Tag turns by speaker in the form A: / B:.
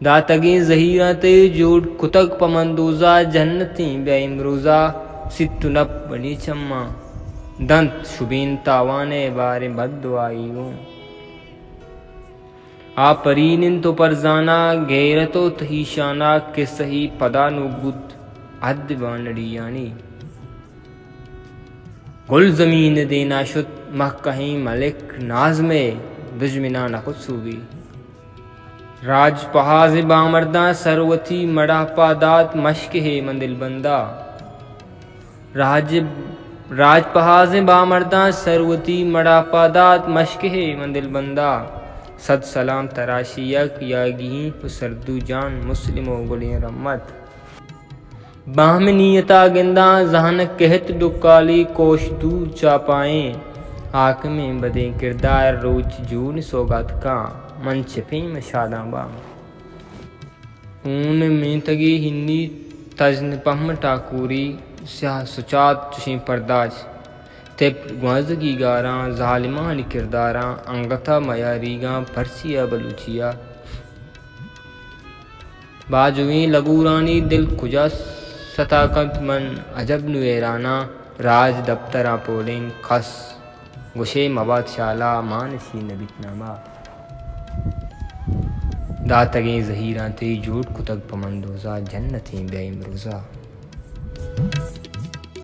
A: داتگیں ظہیرہ تے جوڑ کتگ پمندوزہ جنتیں بے امروزہ ست نب بنی چما دنت شبین تاوانے بارے بد دعائی گوں آپرین تو پرزانا غیرتو تہیشانہ کہ صحیح پدا نو بود عد بانڑی یعنی گل زمین دینا شد مہ کہیں ملک نازم دجمنا نخود سوگی راج پہاز بامرداں سروتی مڑا پادات مشک ہے مندل بندہ راج پہاز بامرداں سروتی مڑا پادات مشک ہے مندل بندہ صد سلام تراشی یک یاگیں سردو جان مسلم و گلیں رحمت باہم نیتا گنداں ذہنک کہت ڈکالی کوش دور چاپائیں حاکم بدیں کردار روچ جون سوگات کاں من چپیں مشاداں بام اون میں تگی ہندی تجن پہم ٹاکوری سیاہ سچات چشیں پرداج تپ گوازگی گاراں ظالمان کرداراں انگتھا میاریگاں پرسیا بلوچیا باجویں لگورانی دل کجا ستاکت من عجب نویرانا راج دفتراں پولیں کھس گشے مواد شالا مانسی نبیت نامہ داتگیں ظہیراں تے جوڑ کتگ پمندوزہ جنتیں بے امروزہ